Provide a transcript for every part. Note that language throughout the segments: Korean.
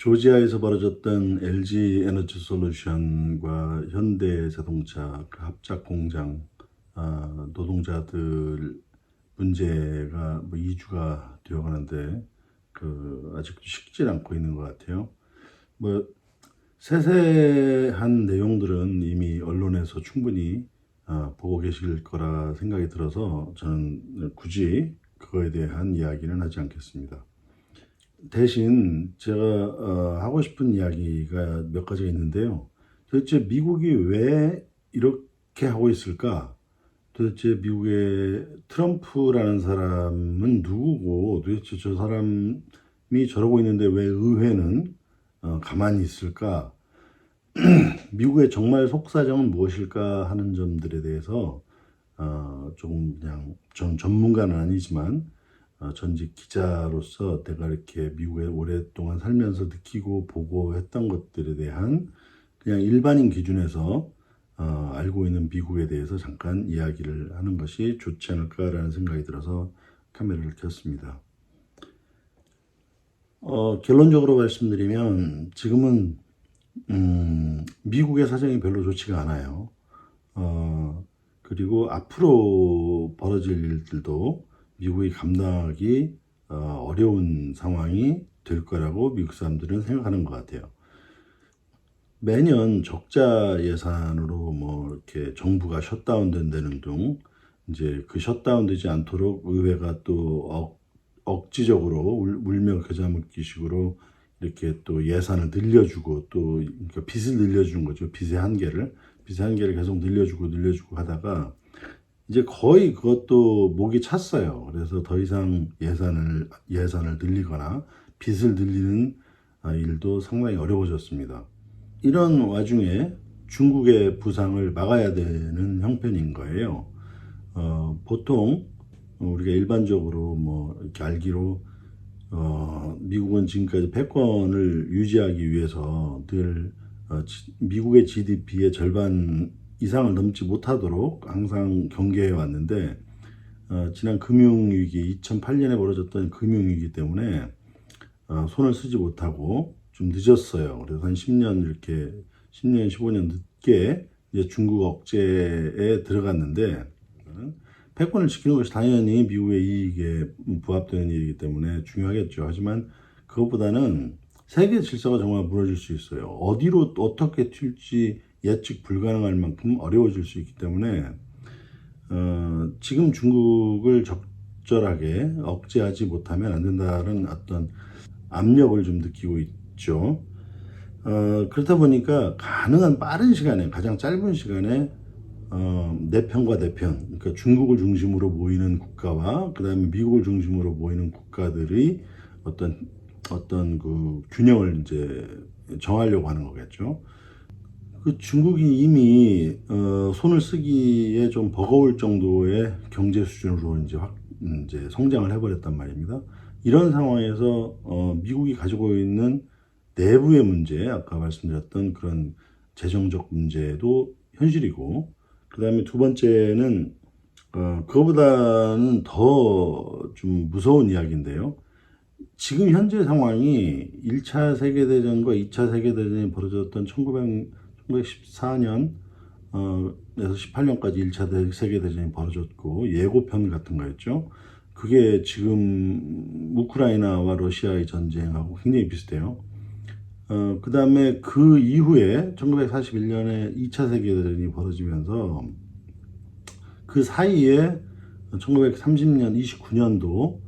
조지아에서 벌어졌던 LG 에너지 솔루션과 현대 자동차 그 합작 공장 노동자들 문제가 뭐 2주가 되어 가는데 아직도 식질 않고 있는 것 같아요. 뭐 세세한 내용들은 이미 언론에서 충분히 보고 계실 거라 생각이 들어서 저는 굳이 그거에 대한 이야기는 하지 않겠습니다. 대신 제가 하고 싶은 이야기가 몇 가지가 있는데요. 도대체 미국이 왜 이렇게 하고 있을까? 도대체 미국의 트럼프라는 사람은 누구고, 도대체 저 사람이 저러고 있는데 왜 의회는 가만히 있을까? 미국의 정말 속사정은 무엇일까 하는 점들에 대해서 조금 그냥 전 전문가는 아니지만 전직 기자로서 내가 이렇게 미국에 오랫동안 살면서 느끼고 보고 했던 것들에 대한 그냥 일반인 기준에서 알고 있는 미국에 대해서 잠깐 이야기를 하는 것이 좋지 않을까라는 생각이 들어서 카메라를 켰습니다. 결론적으로 말씀드리면 지금은 미국의 사정이 별로 좋지가 않아요. 그리고 앞으로 벌어질 일들도 미국이 감당하기 어려운 상황이 될 거라고 미국 사람들은 생각하는 것 같아요. 매년 적자 예산으로 뭐 이렇게 정부가 셧다운 된다는 둥, 이제 그 셧다운 되지 않도록 의회가 또 억지적으로 울며 겨자 먹기식으로 이렇게 또 예산을 늘려주고 또 그러니까 빚을 늘려주는 거죠. 빚의 한계를 계속 늘려주고 하다가 이제 거의 그것도 목이 찼어요. 그래서 더 이상 예산을 늘리거나 빚을 늘리는 일도 상당히 어려워졌습니다. 이런 와중에 중국의 부상을 막아야 되는 형편인 거예요. 보통 우리가 일반적으로 뭐 이렇게 알기로 미국은 지금까지 패권을 유지하기 위해서 늘 미국의 GDP의 절반 이상을 넘지 못하도록 항상 경계해 왔는데 지난 금융위기 2008년에 벌어졌던 금융위기 때문에 손을 쓰지 못하고 좀 늦었어요. 그래서 한 10년 이렇게 10년 15년 늦게 이제 중국 억제에 들어갔는데 패권을 지키는 것이 당연히 미국의 이익에 부합되는 일이기 때문에 중요하겠죠. 하지만 그것보다는 세계 질서가 정말 무너질 수 있어요. 어디로 어떻게 튈지 예측 불가능할 만큼 어려워질 수 있기 때문에 지금 중국을 적절하게 억제하지 못하면 안 된다는 어떤 압력을 좀 느끼고 있죠. 그렇다 보니까 가능한 빠른 시간에 가장 짧은 시간에 내 편과 내 편, 그러니까 중국을 중심으로 모이는 국가와 그 다음에 미국을 중심으로 모이는 국가들의 어떤 그 균형을 이제 정하려고 하는 거겠죠. 그 중국이 이미 손을 쓰기에 좀 버거울 정도의 경제 수준으로 이제 성장을 해버렸단 말입니다. 이런 상황에서 미국이 가지고 있는 내부의 문제, 아까 말씀드렸던 그런 재정적 문제도 현실이고, 그 다음에 두 번째는 그거보다는 더 좀 무서운 이야기인데요. 지금 현재 상황이 1차 세계대전과 2차 세계대전이 벌어졌던 1914년 에서 18년까지 1차 세계대전이 벌어졌고 예고편 같은 거였죠. 그게 지금 우크라이나와 러시아의 전쟁하고 굉장히 비슷해요. 그 다음에 그 이후에 1941년에 2차 세계대전이 벌어지면서 그 사이에 1930년, 29년도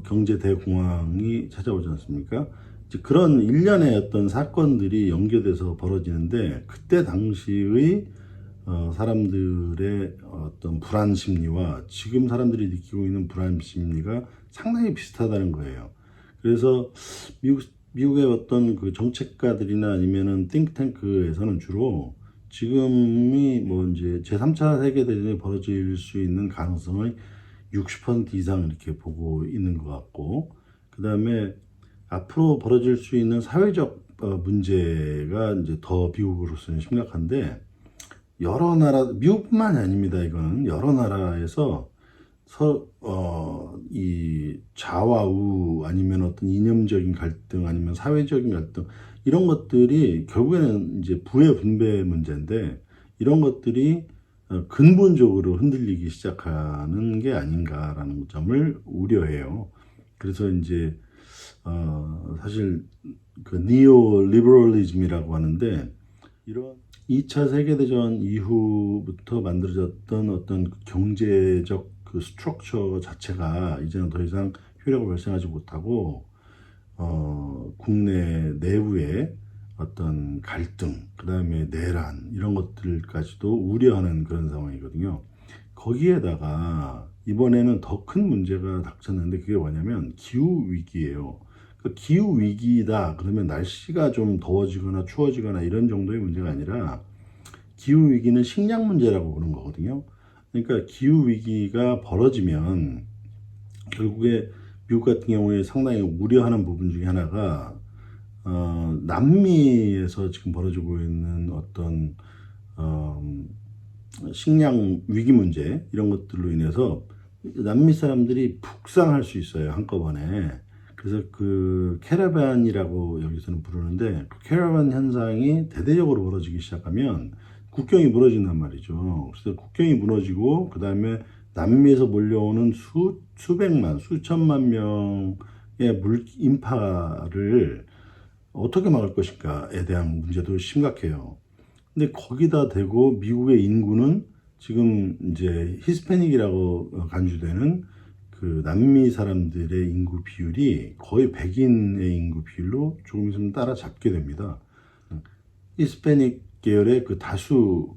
경제 대공황이 찾아오지 않습니까? 이제 그런 일련의 어떤 사건들이 연계돼서 벌어지는데 그때 당시의 사람들의 어떤 불안 심리와 지금 사람들이 느끼고 있는 불안 심리가 상당히 비슷하다는 거예요. 그래서 미국의 어떤 그 정책가들이나 아니면은 띵크탱크에서는 주로 지금이 뭐 이제 제3차 세계대전이 벌어질 수 있는 가능성을 60% 이상 이렇게 보고 있는 것 같고, 그 다음에 앞으로 벌어질 수 있는 사회적 문제가 이제 더 미국으로서는 심각한데, 여러 나라, 미국뿐만이 아닙니다. 이거는 여러 나라에서 이 좌와 아니면 어떤 이념적인 갈등 아니면 사회적인 갈등 이런 것들이 결국에는 이제 부의 분배 문제인데 이런 것들이 근본적으로 흔들리기 시작하는 게 아닌가라는 점을 우려해요. 그래서 이제 사실 그 니오 리버럴리즘이라고 하는데 이런 2차 세계대전 이후부터 만들어졌던 어떤 그 경제적 그 스트럭처 자체가 이제는 더 이상 효력을 발생하지 못하고 국내 내부의 어떤 갈등, 그 다음에 내란 이런 것들까지도 우려하는 그런 상황이거든요. 거기에다가 이번에는 더 큰 문제가 닥쳤는데 그게 뭐냐면 기후 위기예요. 그 기후 위기다 그러면 날씨가 좀 더워지거나 추워지거나 이런 정도의 문제가 아니라 기후 위기는 식량 문제라고 보는 거거든요. 그러니까 기후 위기가 벌어지면 결국에 미국 같은 경우에 상당히 우려하는 부분 중에 하나가 남미에서 지금 벌어지고 있는 어떤 어, 식량 위기 문제 이런 것들로 인해서 남미 사람들이 북상할 수 있어요 한꺼번에. 그래서 그 캐러반이라고 여기서는 부르는데 그 캐러반 현상이 대대적으로 벌어지기 시작하면 국경이 무너진단 말이죠. 그래서 국경이 무너지고 그 다음에 남미에서 몰려오는 수백만 수천만 명의 인파를 어떻게 막을 것인가에 대한 문제도 심각해요. 근데 거기다 대고 미국의 인구는 지금 이제 히스패닉이라고 간주되는 그 남미 사람들의 인구 비율이 거의 백인의 인구 비율로 조금 있으면 따라잡게 됩니다. 히스패닉 계열의 그 다수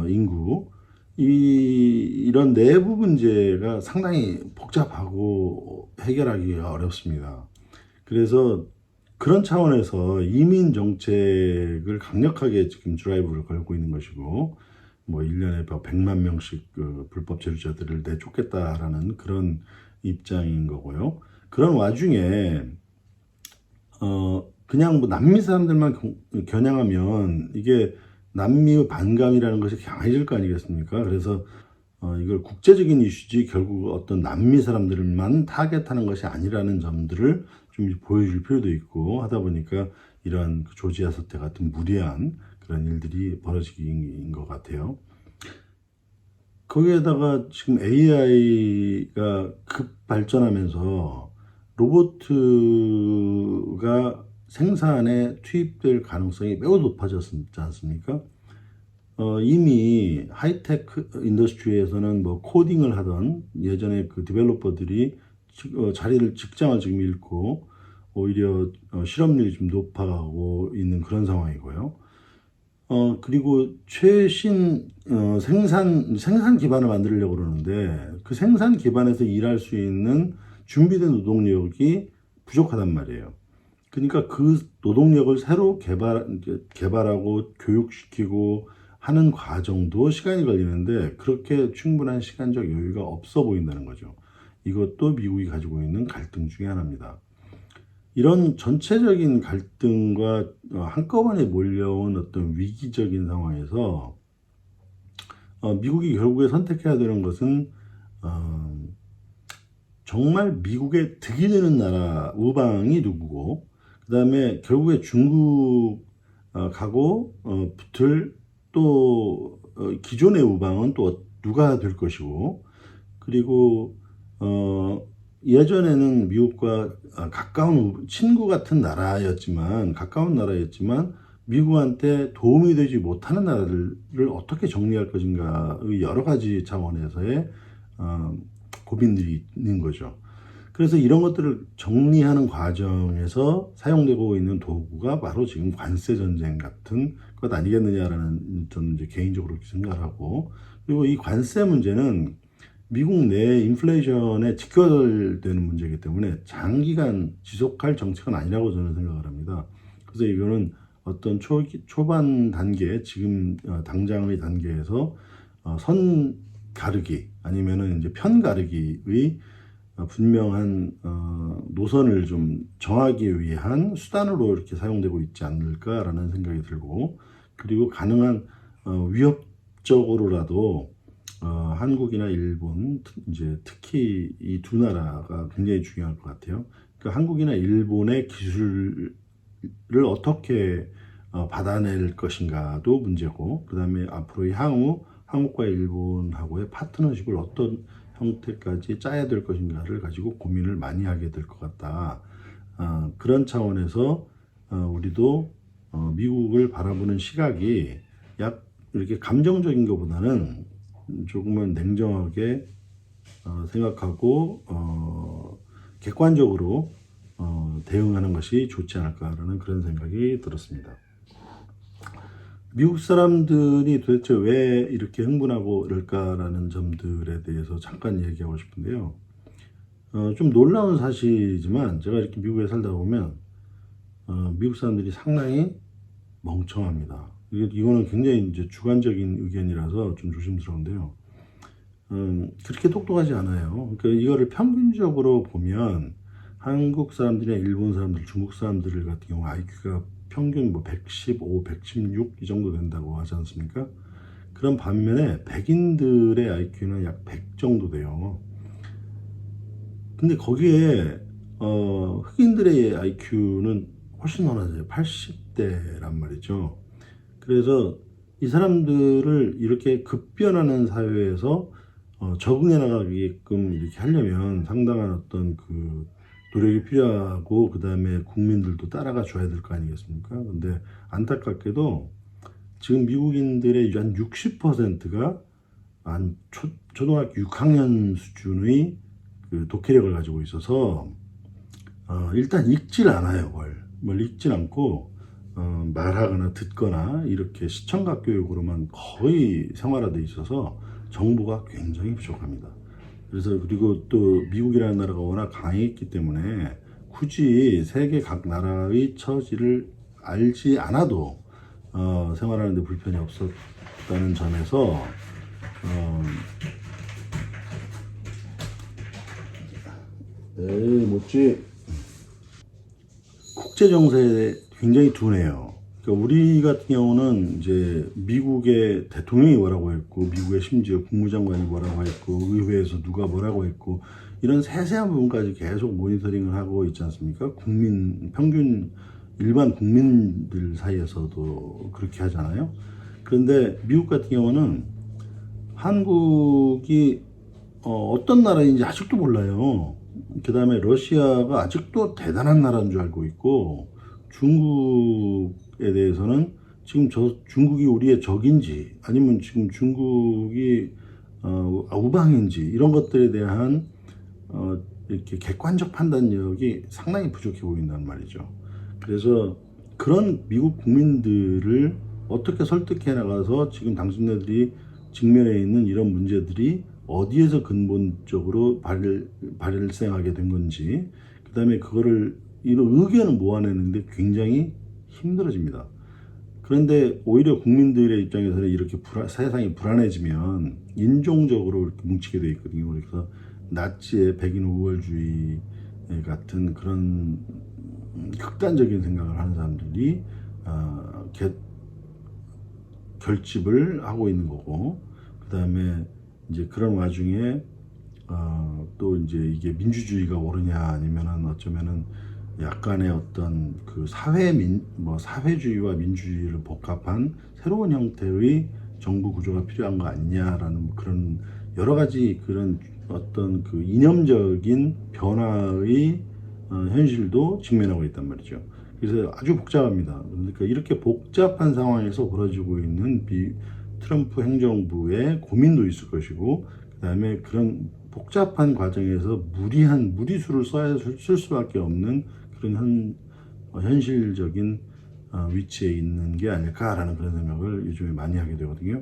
인구 이런 내부 문제가 상당히 복잡하고 해결하기가 어렵습니다. 그래서 그런 차원에서 이민 정책을 강력하게 지금 드라이브를 걸고 있는 것이고, 뭐 1년에 100만 명씩 그 불법 체류자들을 내쫓겠다라는 그런 입장인 거고요. 그런 와중에 그냥 뭐 남미 사람들만 겨냥하면 이게 남미의 반감이라는 것이 강해질 거 아니겠습니까? 그래서 이걸 국제적인 이슈지 결국 어떤 남미 사람들만 타겟하는 것이 아니라는 점들을 좀 보여줄 필요도 있고 하다 보니까 이런 그 조지아 사태 같은 무리한 그런 일들이 벌어지긴 것 같아요. 거기에다가 지금 AI가 급 발전하면서 로보트가 생산에 투입될 가능성이 매우 높아졌지 않습니까? 이미 하이테크 인더스트리에서는 뭐 코딩을 하던 예전에 그 디벨로퍼들이 직장을 지금 잃고 오히려 실업률이 좀 높아가고 있는 그런 상황이고요. 그리고 최신 생산 기반을 만들려고 그러는데 그 생산 기반에서 일할 수 있는 준비된 노동력이 부족하단 말이에요. 그러니까 그 노동력을 새로 개발하고 교육시키고 하는 과정도 시간이 걸리는데 그렇게 충분한 시간적 여유가 없어 보인다는 거죠. 이것도 미국이 가지고 있는 갈등 중에 하나입니다. 이런 전체적인 갈등과 한꺼번에 몰려온 어떤 위기적인 상황에서 미국이 결국에 선택해야 되는 것은 정말 미국의 득이 되는 나라 우방이 누구고 그 다음에 결국에 중국 가고 붙을 또 기존의 우방은 또 누가 될 것이고 그리고 예전에는 미국과 가까운 친구 같은 나라였지만 가까운 나라였지만 미국한테 도움이 되지 못하는 나라들을 어떻게 정리할 것인가의 여러 가지 차원에서의 고민들이 있는 거죠. 그래서 이런 것들을 정리하는 과정에서 사용되고 있는 도구가 바로 지금 관세 전쟁 같은 것 아니겠느냐라는 저는 이제 개인적으로 생각하고 그리고 이 관세 문제는 미국 내 인플레이션에 직결되는 문제이기 때문에 장기간 지속할 정책은 아니라고 저는 생각을 합니다. 그래서 이거는 어떤 초반 단계, 지금 당장의 단계에서 선 가르기 아니면은 이제 편 가르기의 분명한 노선을 좀 정하기 위한 수단으로 이렇게 사용되고 있지 않을까라는 생각이 들고 그리고 가능한 위협적으로라도 한국이나 일본, 이제 특히 이 두 나라가 굉장히 중요할 것 같아요. 그러니까 한국이나 일본의 기술을 어떻게 받아낼 것인가도 문제고, 그 다음에 앞으로 향후 한국과 일본하고의 파트너십을 어떤 형태까지 짜야 될 것인가를 가지고 고민을 많이 하게 될 것 같다. 그런 차원에서 우리도 미국을 바라보는 시각이 약 이렇게 감정적인 것보다는 조금은 냉정하게 생각하고 객관적으로 대응하는 것이 좋지 않을까라는 그런 생각이 들었습니다. 미국 사람들이 도대체 왜 이렇게 흥분하고 이럴까라는 점들에 대해서 잠깐 얘기하고 싶은데요. 좀 놀라운 사실이지만 제가 이렇게 미국에 살다 보면 미국 사람들이 상당히 멍청합니다. 이거는 굉장히 이제 주관적인 의견이라서 좀 조심스러운데요. 그렇게 똑똑하지 않아요. 그러니까 이거를 평균적으로 보면 한국 사람들이나 일본 사람들, 중국 사람들 같은 경우 IQ가 평균 뭐 115, 116 이 정도 된다고 하지 않습니까? 그런 반면에 백인들의 IQ는 약 100 정도 돼요. 근데 거기에 흑인들의 IQ는 훨씬 더 낮아요. 80대란 말이죠. 그래서 이 사람들을 이렇게 급변하는 사회에서 적응해 나가게끔 이렇게 하려면 상당한 어떤 그 노력이 필요하고, 그 다음에 국민들도 따라가 줘야 될 거 아니겠습니까? 근데 안타깝게도 지금 미국인들의 한 60%가 한 초등학교 6학년 수준의 그 독해력을 가지고 있어서 일단 읽질 않아요. 뭘 읽질 않고 말하거나 듣거나 이렇게 시청각 교육으로만 거의 생활화돼 있어서 정보가 굉장히 부족합니다. 그래서 그리고 또 미국이라는 나라가 워낙 강했기 때문에 굳이 세계 각 나라의 처지를 알지 않아도 생활하는데 불편이 없었다는 점에서 뭐지, 국제 정세에 굉장히 둔해요. 그러니까 우리 같은 경우는 이제 미국의 대통령이 뭐라고 했고, 미국의 심지어 국무장관이 뭐라고 했고, 의회에서 누가 뭐라고 했고, 이런 세세한 부분까지 계속 모니터링을 하고 있지 않습니까? 평균 일반 국민들 사이에서도 그렇게 하잖아요. 그런데 미국 같은 경우는 한국이 어떤 나라인지 아직도 몰라요. 그 다음에 러시아가 아직도 대단한 나라인 줄 알고 있고, 중국에 대해서는 지금 중국이 우리의 적인지 아니면 지금 중국이 우방인지 이런 것들에 대한 이렇게 객관적 판단력이 상당히 부족해 보인다는 말이죠. 그래서 그런 미국 국민들을 어떻게 설득해 나가서 지금 당신네들이 직면해 있는 이런 문제들이 어디에서 근본적으로 발생하게 된 건지, 그 다음에 그거를 이런 의견을 모아내는데 굉장히 힘들어집니다. 그런데 오히려 국민들의 입장에서는 이렇게 세상이 불안해지면 인종적으로 이렇게 뭉치게 되어 있거든요. 그래서 나치의 백인 우월주의 같은 그런 극단적인 생각을 하는 사람들이 결집을 하고 있는 거고, 그 다음에 이제 그런 와중에 또 이제 이게 민주주의가 옳으냐 아니면은 어쩌면은 약간의 어떤 그 사회주의와 민주주의를 복합한 새로운 형태의 정부 구조가 필요한 거 아니냐라는 그런 여러 가지 그런 어떤 그 이념적인 변화의 현실도 직면하고 있단 말이죠. 그래서 아주 복잡합니다. 그러니까 이렇게 복잡한 상황에서 벌어지고 있는 트럼프 행정부의 고민도 있을 것이고, 그다음에 그런 복잡한 과정에서 무리수를 쓸 수밖에 없는 그런 현실적인 위치에 있는 게 아닐까라는 그런 생각을 요즘에 많이 하게 되거든요.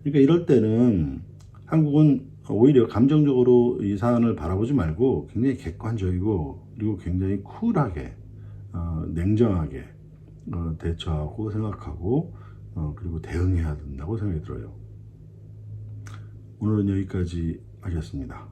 그러니까 이럴 때는 한국은 오히려 감정적으로 이 사안을 바라보지 말고 굉장히 객관적이고, 그리고 굉장히 쿨하게 냉정하게 대처하고 생각하고 그리고 대응해야 된다고 생각이 들어요. 오늘은 여기까지 하겠습니다.